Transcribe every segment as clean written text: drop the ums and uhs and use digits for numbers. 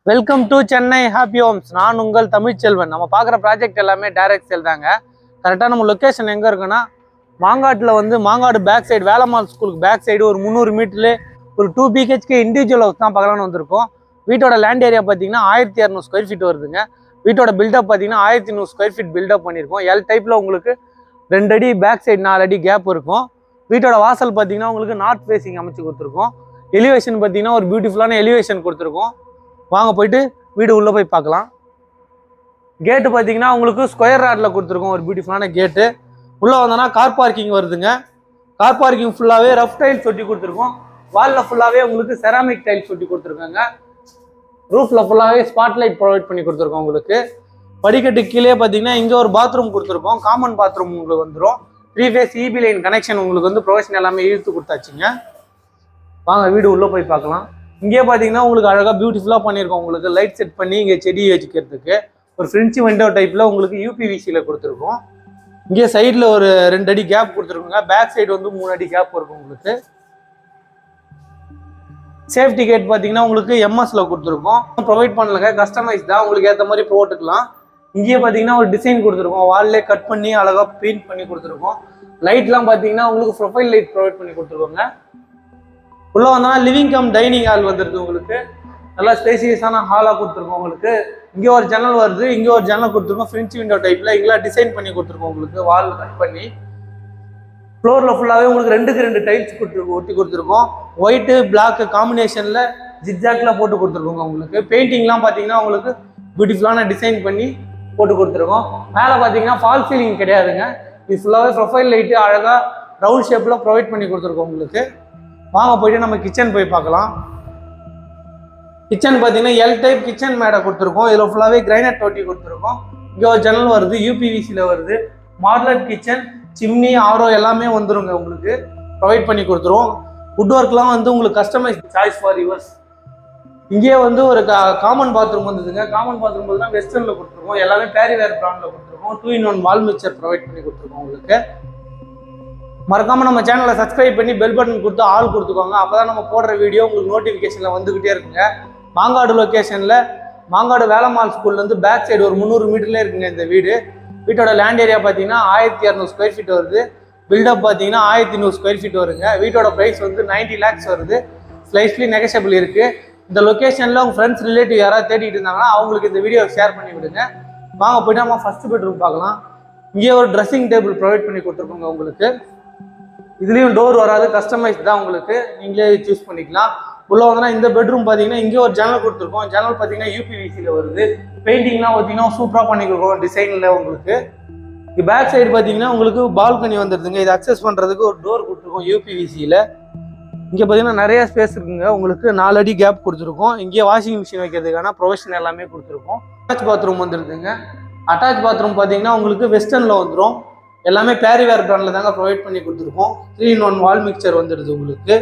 Welcome to Chennai happy homes. நான் உங்கள் தமிழ்ச்செல்வன். நம்ம பார்க்குற ப்ராஜெக்ட் எல்லாமே டைரக்ட் சேல் தாங்க. கரெக்டாக நம்ம லொக்கேஷன் எங்கே இருக்குன்னா, மாங்காட்டில் மாங்காடு பேக் சைடு, வேலம்மாள் ஸ்கூலுக்கு பேக் சைடு ஒரு 300 மீட்டர்லேயே ஒரு 2 BHK இண்டிவிஜுவல் ஹவுஸ் தான் பார்க்கலான்னு வந்திருக்கோம். வீட்டோட லேண்ட் ஏரியா பார்த்தீங்கன்னா 1200 ஸ்கொயர் ஃபீட் வருதுங்க. வீட்டோட பில்டப் பார்த்தீங்கன்னா 1100 ஸ்கொயர் ஃபீட் பில்டப் பண்ணியிருக்கோம். எல் டைப்பில் உங்களுக்கு 2 அடி பேக் சைடு 4 அடி கேப் இருக்கும். வீட்டோட வாசல் பார்த்தீங்கன்னா உங்களுக்கு நார்த் ஃபேஸிங் அமைச்சு கொடுத்துருக்கோம். எலிவேஷன் பார்த்தீங்கன்னா ஒரு பியூட்டிஃபுல்லான எலிவேஷன் கொடுத்துருக்கோம். வாங்க போயிட்டு வீடு உள்ளே போய் பார்க்கலாம். கேட்டு பார்த்தீங்கன்னா உங்களுக்கு ஸ்கொயர் ராடில் கொடுத்துருக்கோம். ஒரு பியூட்டிஃபுல்லான கேட்டு. உள்ளே வந்தோன்னா கார் பார்க்கிங் வருதுங்க. கார் பார்க்கிங் ஃபுல்லாகவே ரஃப் டைல்ஸ் ஒட்டி கொடுத்துருக்கோம். வாலில் ஃபுல்லாகவே உங்களுக்கு செராமிக் டைல்ஸ் ஒட்டி கொடுத்துருக்காங்க. ரூஃபில் ஃபுல்லாகவே ஸ்பாட்லைட் ப்ரொவைட் பண்ணி கொடுத்துருக்கோம். உங்களுக்கு படிக்கட்டு கீழே பார்த்தீங்கன்னா இங்கே ஒரு பாத்ரூம் கொடுத்துருக்கோம். காமன் பாத்ரூம் உங்களுக்கு வந்துடும். 3 ஃபேஸ் EB லைன் கனெக்ஷன் உங்களுக்கு ப்ரொவிஷன் எல்லாமே இழுத்து கொடுத்தாச்சுங்க. வாங்க வீடு உள்ளே போய் பார்க்கலாம். இங்கே பார்த்தீங்கன்னா உங்களுக்கு அழகாக பியூட்டிஃபுல்லாக பண்ணியிருக்கோம். உங்களுக்கு லைட் செட் பண்ணி இங்கே செடி வச்சுக்கிறதுக்கு ஒரு ஃப்ரெஞ்சு விண்டோ டைப்பில் உங்களுக்கு UPVCயில் கொடுத்துருக்கோம். இங்கே சைடில் ஒரு 2 அடி கேப் கொடுத்துருக்கோங்க. பேக் சைடு 3 அடி கேப் இருக்கும். உங்களுக்கு சேஃப்டி கேட் பார்த்தீங்கன்னா உங்களுக்கு MSல கொடுத்துருக்கோம். ப்ரொவைட் பண்ணலங்க, கஸ்டமைஸ் தான், உங்களுக்கு ஏற்ற மாதிரி போட்டுக்கலாம். இங்கேயே பார்த்தீங்கன்னா ஒரு டிசைன் கொடுத்துருக்கோம். வால்லே கட் பண்ணி அழகாக பெயிண்ட் பண்ணி கொடுத்துருக்கோம். லைட்லாம் பார்த்தீங்கன்னா உங்களுக்கு ப்ரொஃபைல் லைட் ப்ரொவைட் பண்ணி கொடுத்துருக்கோங்க. உள்ள வந்தோன்னா லிவிங் கம் டைனிங் ஹால் வந்துருக்கு. உங்களுக்கு நல்லா ஸ்பேசியஸான ஹாலாக கொடுத்துருக்கோம். உங்களுக்கு இங்கே ஒரு ஜன்னல் வருது, இங்கே ஒரு ஜன்னல் கொடுத்துருக்கோம். ஃப்ரெஞ்ச் விண்டோ டைப்பில் இங்கெல்லாம் டிசைன் பண்ணி கொடுத்துருக்கோம். உங்களுக்கு வால் கட் பண்ணி ஃப்ளோரில் ஃபுல்லாகவே உங்களுக்கு 2க்கு 2 டைல்ஸ் ஒட்டி கொடுத்துருக்கோம். ஒயிட்டு பிளாக் காம்பினேஷனில் ஜிக்ஜாக்ல போட்டு கொடுத்துருக்கோங்க. உங்களுக்கு பெயிண்டிங்லாம் பார்த்தீங்கன்னா உங்களுக்கு பியூட்டிஃபுல்லான டிசைன் பண்ணி போட்டு கொடுத்துருக்கோம். மேலே பார்த்தீங்கன்னா ஃபால் சீலிங் கிடையாதுங்க. இது ஃபுல்லாகவே ப்ரொஃபைல் லைட்டு அழகாக ரவுண்ட் ஷேப்பில் ப்ரொவைட் பண்ணி கொடுத்துருக்கோம். உங்களுக்கு வாங்க போயிட்டு நம்ம கிச்சன் போய் பார்க்கலாம். கிச்சன் பார்த்தீங்கன்னா எல் டைப் கிச்சன் மேடை கொடுத்துருக்கோம். இதில் ஃபுல்லாகவே கிரைனட் ஒட்டி கொடுத்துருக்கோம். இங்கே ஒரு ஜன்னல் வருது, UPVCயில் வருது. மாடலர் கிச்சன், சிம்னி, ஆரோ எல்லாமே வந்துருங்க. உங்களுக்கு ப்ரொவைட் பண்ணி கொடுத்துருவோம். வுட் ஒர்க்லாம் உங்களுக்கு கஸ்டமைஸ் சாய்ஸ் ஃபார் யுவர்ஸ். இங்கேயே ஒரு காமன் பாத்ரூம் வந்துதுங்க. காமன் பாத்ரூம் பார்த்தீங்கன்னா வெஸ்டர்னில் கொடுத்துருக்கோம். எல்லாமே பேரிவேர் பிராண்டில் கொடுத்துருக்கோம். 2-in-1 வால் மிக்சர் ப்ரொவைட் பண்ணி கொடுத்துருக்கோம். உங்களுக்கு மறக்காம நம்ம சேனலை சப்ஸ்கிரைப் பண்ணி பெல் பட்டன் கொடுத்து ஆல் கொடுத்துக்கோங்க. அப்போதான் நம்ம போடுற வீடியோ உங்களுக்கு நோட்டிஃபிகேஷனில் வந்துக்கிட்டே இருக்குங்க. மாங்காடு லொக்கேஷனில் மாங்காடு வேலம்மாள் ஸ்கூல்லேருந்து பேக் சைடு ஒரு 300 மீட்டர்லேயே இருக்குங்க இந்த வீடு. வீட்டோட லேண்ட் ஏரியா பார்த்தீங்கன்னா 1200 ஸ்கொயர் ஃபீட் வருது. பில்டப் பார்த்தீங்கன்னா 1100 ஸ்கொயர் ஃபீட் வருங்க. வீட்டோட ப்ரைஸ் 90 lakhs வருது. ஸ்லைஸ்லி நெகஷபிள் இருக்குது. இந்த லொக்கேஷனில் உங்கள் ஃப்ரெண்ட்ஸ் ரிலேட்டிவ் யாராவது தேடிட்டு இருந்தாங்கன்னா அவங்களுக்கு இந்த வீடியோ ஷேர் பண்ணி விடுங்க. வாங்க போய்ட்டு நம்ம ஃபஸ்ட்டு பெட்ரூம் பார்க்கலாம். இங்கே ஒரு ட்ரெஸ்ஸிங் டேபிள் ப்ரொவைட் பண்ணி கொடுத்துருக்கோங்க. உங்களுக்கு இதுலேயும் டோர் வராது, கஸ்டமைஸ் தான். உங்களுக்கு நீங்களே சூஸ் பண்ணிக்கலாம். உள்ள வந்தோன்னா இந்த பெட்ரூம் பார்த்தீங்கன்னா இங்கே ஒரு ஜன்னல் கொடுத்துருக்கோம். ஜன்னல் பார்த்தீங்கன்னா UPVCயில் வருது. பெயிண்டிங்லாம் பார்த்தீங்கன்னா சூப்பராக பண்ணி கொடுக்குறோம் டிசைனில். உங்களுக்கு பேக் சைடு பார்த்தீங்கன்னா உங்களுக்கு பால்கனி வந்துடுதுங்க. இதை அக்சஸ் பண்ணுறதுக்கு ஒரு டோர் கொடுத்துருக்கோம் UPVCயில். இங்கே பார்த்தீங்கன்னா நிறைய ஸ்பேஸ் இருக்குங்க. உங்களுக்கு 4 அடி கேப் கொடுத்துருக்கோம். இங்கே வாஷிங் மிஷின் வைக்கிறதுக்கான ப்ரொவிஷன் எல்லாமே கொடுத்துருக்கோம். அட்டாச் பாத்ரூம் வந்துடுதுங்க. அட்டாச் பாத்ரூம் பார்த்தீங்கன்னா உங்களுக்கு வெஸ்டர்னில் வந்துடும். எல்லாமே பேரிவேர் பிராண்டில் தாங்க ப்ரொவைட் பண்ணி கொடுத்துருக்கோம். 3-in-1 வால் மிக்சர் வந்துடுது. உங்களுக்கு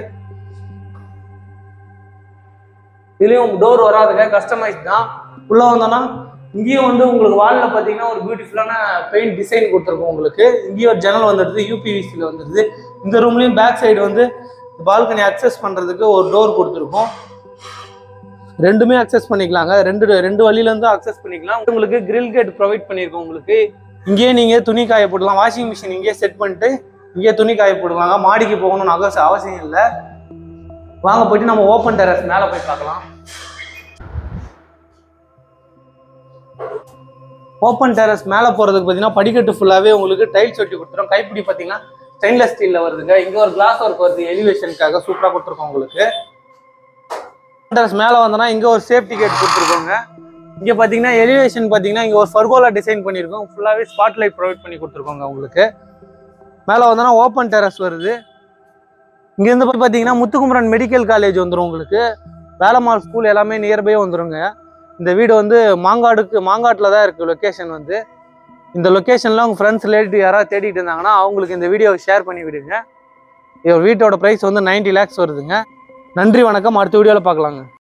இதுலேயும் டோர் வராதுங்க, கஸ்டமைஸ் தான். உள்ளே வந்தோன்னா இங்கேயும் உங்களுக்கு வாலில் பார்த்தீங்கன்னா ஒரு பியூட்டிஃபுல்லான பெயிண்ட் டிசைன் கொடுத்துருக்கோம். உங்களுக்கு இங்கேயும் ஒரு ஜன்னல் வந்துடுது, UPVCயில் வந்துடுது. இந்த ரூம்லேயும் பேக் சைடு பால்கனி அக்சஸ் பண்ணுறதுக்கு ஒரு டோர் கொடுத்துருக்கோம். ரெண்டுமே அக்சஸ் பண்ணிக்கலாங்க. ரெண்டு வழியிலேருந்து அக்சஸ் பண்ணிக்கலாம். உங்களுக்கு கிரில் கேட் ப்ரொவைட் பண்ணியிருக்கோம். உங்களுக்கு இங்கேயே நீங்கள் துணி காய போடலாம். வாஷிங் மிஷின் இங்கேயே செட் பண்ணிட்டு இங்கேயே துணி காய போடுவாங்க. மாடிக்கு போகணும்னு அவசியம் இல்லை. வாங்க போயிட்டு நம்ம ஓப்பன் டெரஸ் மேலே போய் பார்க்கலாம். ஓப்பன் டெரஸ் மேலே போகிறதுக்கு பார்த்தீங்கன்னா படிக்கட்டு ஃபுல்லாகவே உங்களுக்கு டைல்ஸ் ஒட்டி கொடுத்துரும். கைப்பிடி பார்த்தீங்கன்னா ஸ்டெயின்லெஸ் ஸ்டீலில் வருதுங்க. இங்கே ஒரு கிளாஸ் ஒர்க் வருது, எலிவேஷனுக்காக சூப்பராக கொடுத்துருக்கோம். உங்களுக்கு டெரஸ் மேலே வந்தோன்னா இங்கே ஒரு சேஃப்டி கேட் கொடுத்துருக்கோங்க. இங்கே பார்த்தீங்கன்னா எலிவேஷன் பார்த்தீங்கன்னா இங்கே ஒரு ஃபர்கோலா டிசைன் பண்ணியிருக்கோம். ஃபுல்லாகவே ஸ்பாட்லைட் ப்ரொவைட் பண்ணி கொடுத்துருக்கோங்க. உங்களுக்கு மேலே வந்தோன்னா ஓப்பன் டெரஸ் வருது. இங்கேருந்து பார்த்தீங்கன்னா முத்துக்குமரன் மெடிக்கல் காலேஜ் வந்துடும். உங்களுக்கு வேலம்மாள் ஸ்கூல் எல்லாமே நியர்பை வந்துடுங்க. இந்த வீடு மாங்காட்டில் தான் இருக்குது லொக்கேஷன். இந்த லொக்கேஷனில் உங்கள் ஃப்ரெண்ட்ஸ் ரிலேட்டிவ் யாராவது தேடிட்டு இருந்தாங்கன்னா அவங்களுக்கு இந்த வீடியோவை ஷேர் பண்ணி விடுங்க. வீட்டோட ப்ரைஸ் 90 lakhs வருதுங்க. நன்றி, வணக்கம். அடுத்த வீடியோவில் பார்க்கலாங்க.